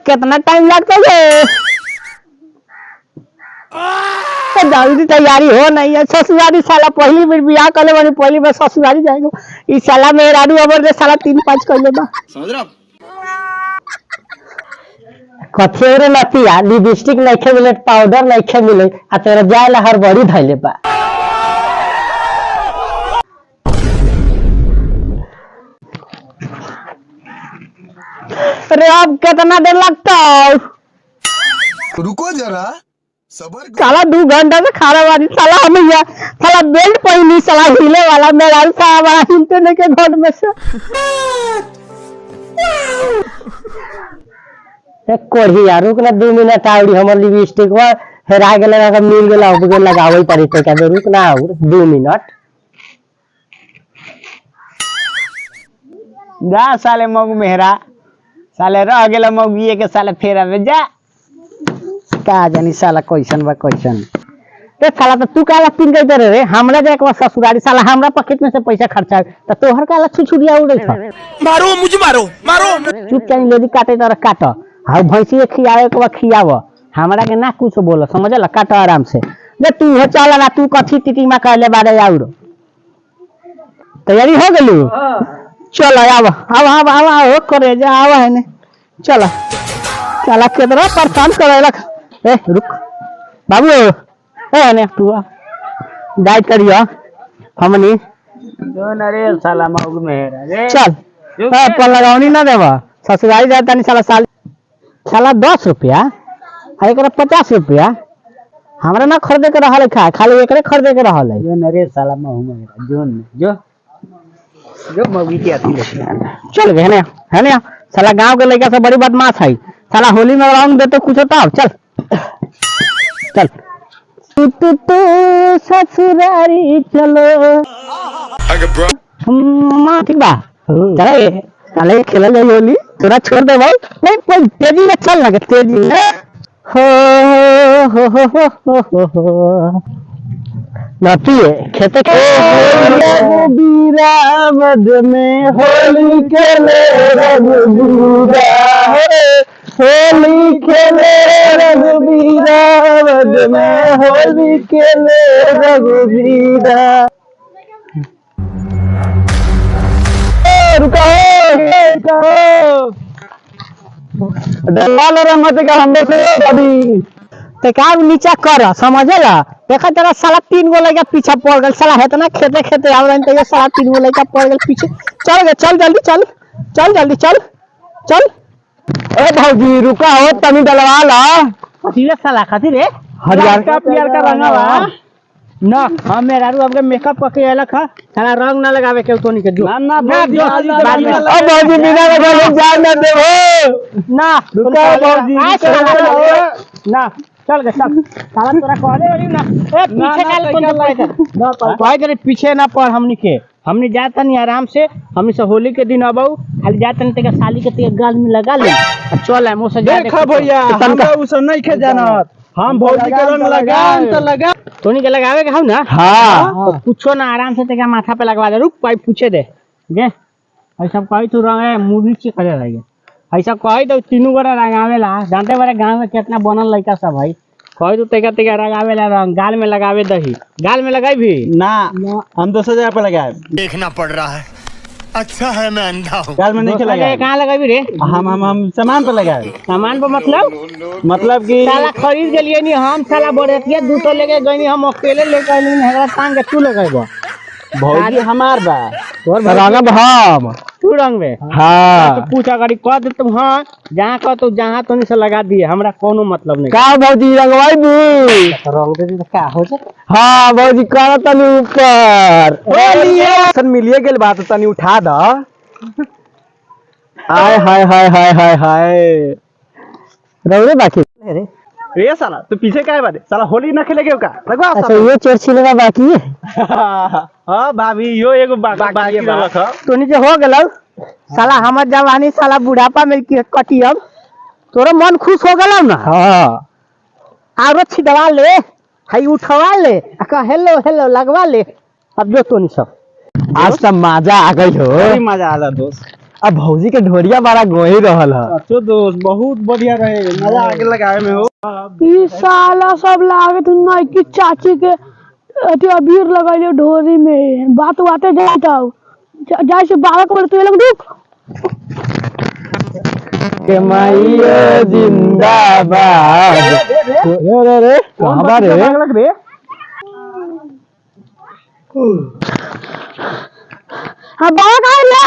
कितना टाइम लगता है? तो जल्दी तैयारी हो नहीं है। ससुरारी साला पहली बार बियाह कर ले बनी, पहली बार ससुरारी जाएगा। इस साला मेहरारू अबर दे साला 3-5 कर ले बा। समझ रहा कथे रे लतिया लिपस्टिक नहीं मिले, पाउडर नहीं मिले, आ तेरा जायला हड़बड़ी धइले बा। अरे अब कितना देर लगता है? रुको जरा सबर साला 2 घंटा से खड़ा बारी साला हम या साला बेल्ट पहनी साला हिले वाला मेरा साला हिलते नहीं के घर में से। एक कोढ़ी यार रुक ना 2 मिनट आवड़ी हमर लिपस्टिक वा हेरा गेले ना मिल गेला अब के लगावे पड़ी तो क्या रुक ना 2 मिनट जा साले मग मेहरा साले रह गेला मौगिए के साले फेरा में जा का जानी साला क्वेश्चन बा क्वेश्चन। ते साला तो तू काला पिन गई रे हमरा जे एक बार ससुरारी साला हमरा पॉकेट में से पैसा खर्चा त तोहर काला छुछुरिया उड़े छ। मारो मुझे मारो मारो चुप चाहे लेदी काटे तर काट हाउ भैंसी खियावे के बा खियाव हमरा के ना कुछ बोल समझला काट आराम से जे तू हो चला ना तू कथी टिटी में कहले बारे आउर तैयारी हो गेलू। चल आव करे जा आव है ने चल चला केतना परेशान करेला। ए रुक बाबू ए ने तू डाइट करियो हमनी जो नरे साला मग मेहरा रे चल ए पर लगावनी ना देबा ससुरारी जाता नहीं साला साला 10 रुपया आ एकरा 50 रुपया हमरा ना खरीदे के रहल खा खाली एकरे खरीदे के रहल है। जो नरे साला मग मेहरा जो मौगी के अथी लेके चल गए है ना साला गांव के लड़का से बड़ी बदमाश है साला होली में रंग देते कुछ होता चल चल तू ससुरारी चलो ठीक बा चले साले खेला जाए होली तोरा छोड़ दे भाई नहीं कोई तेजी में चल ना तेजी में हो नतिए खेते बीरावद में होली खेले रघुबीरा होली खेले रघुबीरावद में होली खेले रघुबीरा। रुको दलाल रहमत का हम से अभी ते का नीचा कर समझला देखा तेरा साला 3 गो लड़का पीछे पड़ गल साला इतना खेते खेते आ रहे तो साला 3 गो लड़का पड़ गल पीछे चल जल्दी चल ए भौजी रुका हो तनी डलवा ला कथी रे साला कथी रे हजार का प्यार का रंगवा ना हम मेरा रू आपके मेकअप करके अलग है साला रंग ना लगावे के तोनी के ना भौजी बिना लगा जान ना देबो ना रुका भौजी ना चल गए चल साला तोरा कहले वाली ना ए पीछे काल कौन ना भाई करे पीछे ना पड़ हमनी जाता नहीं आराम से हमनी से होली के दिन अबऊ खाली जाता नहीं तेरा साली के तेरे गाल में लगा ले चल है मोसे जा देखा भैया हम उस नहीं खे जानत हम भौजी के रंग लगान तो लगा तोनी के लगावे के हम ना हां पूछो ना आराम से तेरा माथा पे लगवा दे रुक भाई पूछे दे गे ऐसा कही तू रंग है मूवी ची करे लगे ऐसा कही तो तीनों गोरा रंगावेला जानते बारे गांव में कितना बनल लड़का सब भाई कही तो तेका तेका रंगावेला रंग गाल में लगावे दही गाल में लगाई भी ना हम 2,000 पे लगाए देखना पड़ रहा है अच्छा है मैं अंधा हूँ गाल में नहीं लगाए कहाँ लगाई रे हम सामान पे लगाए सामान पे मतलब कि साला खरीद के लिए नहीं हम साला बड़े दूसरो लेके गई हम अकेले लेके नहीं टांग के तू लगाएगा भौजी हमार बा तोर रंगब हम तू रंग में हां तो पूछा गाड़ी कह दे तुम हां जहां कह तो जहां तो से लगा दिए हमरा कोनो मतलब नहीं का भौजी रंगवाई भी रंग दे तो क्या हो जाए हां भौजी कर तनी ऊपर बोलिए सन मिलिए गेल बात तनी उठा द हाय रौरे बाकी रे ये साला तू पीछे क्या है बात साला होली ना खेलेगे का लगवा अच्छा ये चोरछिलवा बाकी है हां भाभी यो एगो बाकी रख तो नीचे हो गेलौ साला हमर जवानी साला बुढ़ापा में कटी अब तोरा मन खुश हो गेलौ ना हां आरो छिदवा ले हई उठवा ले आ हेलो लगवा ले अब जो तोनी सब आज तो मजा आ गई हो मजा आला दोस्त अब भौजी के ढोरिया बड़ा गोही रहल है। अच्छा दोस्त बहुत बढ़िया रहे, मजा आगे लगाए में हो। ई साला सब लागे तू नहीं की चाची के अथी अबीर लगाइले ढोरी में बात बाते जाता जाय से बाबा को तू लोग रुक के मैया जिंदाबाद। रे रे कहां बा रे? हां बाबा का ले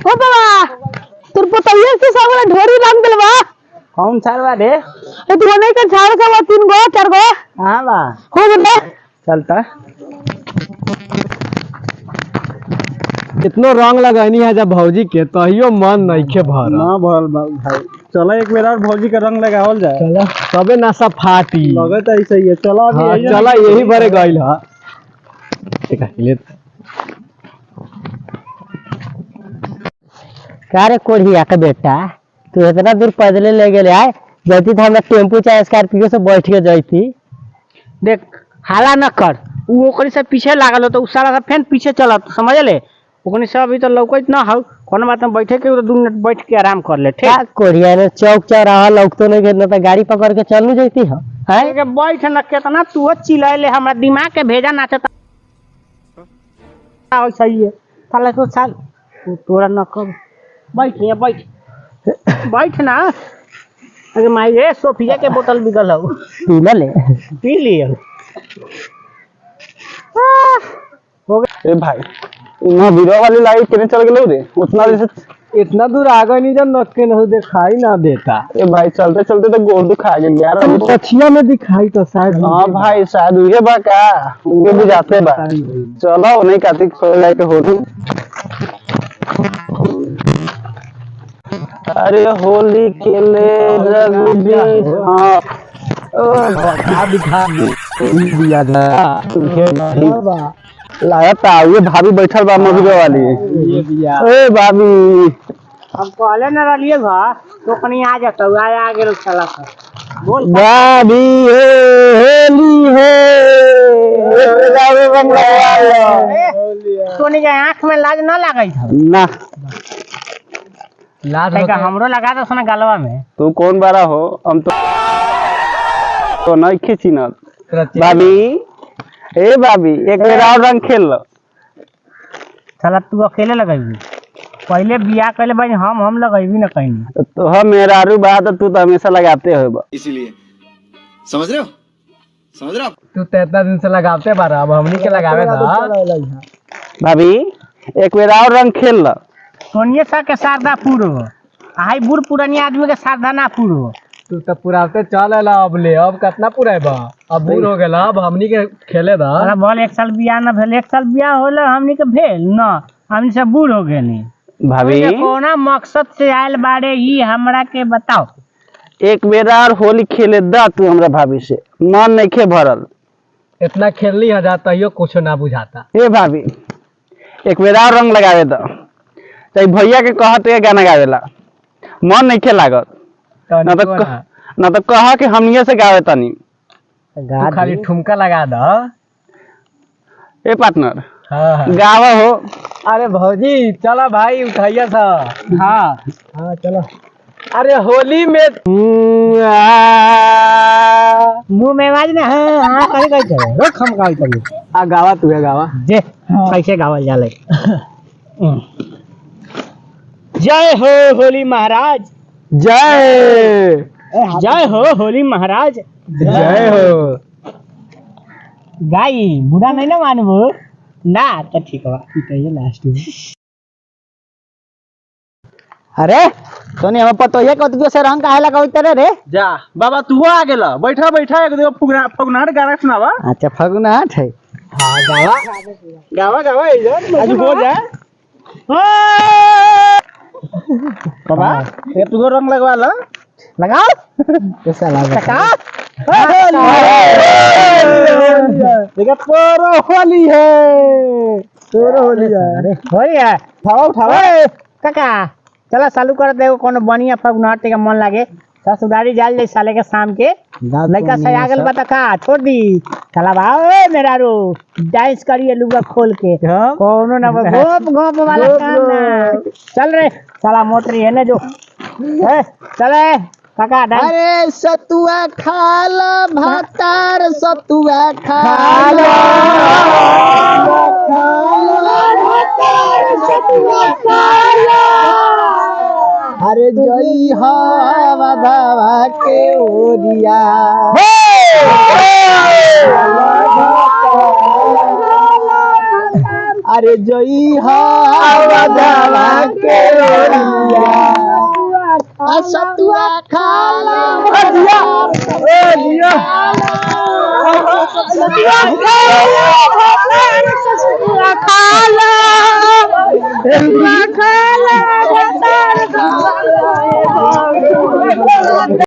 ओ बाबा तोर पतैया से सब ढोरी रंग दिलवा। कौन सालवा रे? ए तू नहीं कर झाड़ सब 3 गो 4 गो हां बा हो गए चलता। इतनो रंग लगानी है जब भौजी के तहियो मन नइखे भर ना भरल भाई। चलो एक बेर और भौजी का रंग लगावल जाए। चला सबे नशा फाटी लगत ऐसे ही है। चलो अभी हाँ, यही चला यही बड़े गइल है। ठीक है ले का रे कोढ़िया के बेटा तू इतना दूर पैदल ले गेले आए जैती तो हमरा टेम्पू चाहे स्कॉर्पियो से बैठ के जैती। देख हाला न कर, वो ओकरी से पीछे लागल हो तो उ सारा सब फैन पीछे चलत समझ ले। ओकनी से अभी तो लौकत ना हो, कोनो बात में बैठे के 2 मिनट बैठ के आराम कर ले। ठीक क्या कोढ़िया ने चौक चौराहा लौकतो नहीं न तो गाड़ी पकड़ के चलू जैती हो है के बैठ न केतना तू चिल्लाइले हमरा दिमाग के भेजा नाचता ऐसा ही है। साला तो साल तोरा न कर बैठ यहाँ बैठ ना। अरे माई रे सोफिया के बोतल बिगल हो पीला ले पी लिए हो गया। ए भाई इना वीडियो वाली लाइट केने चल गेलौ रे? उतना जैसे इतना दूर आगे नहीं जब नट के नहीं दिखाई ना देता। ए भाई चलते चलते तो गोड़ दिखा गेल यार। पछिया में दिखाई तो शायद। हां भाई शायद उहे बा का उहे बुझाते बा। चलो नहीं कातिक सो लाइट होली। अरे होली खेले रघुबीर। हां ओ बता दिखा दिया था तुमके लागता ये भाभी बैठल बा मोबिलो वाली। ये बिया ए भाभी हम कहले न रलिए घा तो कनी आ जाता आ गेल साला का बोल भाभी होली है गावे बंगला तोनी के आंख में लाज न लागई था ना लाज का हमरो लगा दो सोना गलवा में। तू कौन बारा हो? हम तो नहीं खींची ना भाभी। ए भाभी एक बेर और रंग खेल लो। साला तू अकेले लगैबी पहले बियाह कइले भाई हम लगैबी न कहीं तो हम मेरा आरू बात तू तो हमेशा लगाते हो इसीलिए समझ रहे हो तू तो इतना दिन से लगाते बारा अब हमनी के लगावे दा। भाभी एक बेर और रंग खेल लो। सोनिए सा के शारदा पूरो आई बूढ़ पुरानी आदमी के शारदा ना पूरो। तू तो पुराते चल एला अब ले अब कितना पुराबा अब बूढ़ हो गेला अब हमनी के खेले दा। अरे बोल 1 साल बियाह न भेल 1 साल बियाह होले हमनी के भेल न हमनी से बूढ़ हो गेनी। भाभी कोना मकसद से आयल बाड़े ई हमरा के बताओ। एक बेर और होली खेले दा तू हमरा भाभी से मन नहीं खे भरल। इतना खेलनी है जाता यो कुछ ना बुझाता। ए भाभी एक बेर और रंग लगावे दा चाहे भैया के कहत के गाना गावेला मन नहीं खे लागत ना तो कहा कि हमनिए से गावे तनी तू खाली ठुमका लगा दा। ए पार्टनर गावा हो। अरे भौजी चला भाई उठाइया था। हाँ चलो। अरे होली में मुंह में आवाज ना हां कहीं कहीं चले रुक हम गाई तभी आ गावा तू है गावा जे कैसे गावल जाले। जय हो होली महाराज जय जय हो होली महाराज जय हो। गाई बुरा नहीं ना मानबो ना तो ठीक बा ये लास्ट में। अरे तोनी हम पतोहिया के अतियो से रंग काहे लगावत रे? जा बाबा तू आ गेला बैठा बैठा एक दो फगुनाट गाना सुनावा। अच्छा फगुनाट है। हां गावा गावा इधर आज हो जा। बाबा ये तू रंग लगवा ला लगाओ कैसा लगा का देखा तोरो होली है तोरो होली है। होई है उठाओ उठाओ काका चला चालू कर दे कोनो बढ़िया फगुनाट के मन लागे ससुरारी जाल ले साले के शाम के लड़का से आगल बता का छोड़ दी साला भाव ए मेरा रो डांस करिए लुगा खोल के कोनो ना गोप गोप वाला काम ना चल रे साला मोटरी है ना जो चले काका डांस अरे सतुआ खाला भातार सतुआ खाला अरे जई हवा धावा के ओरिया अरे जई हवा धावा के ओरिया सतुआ खाला सतुआ खाला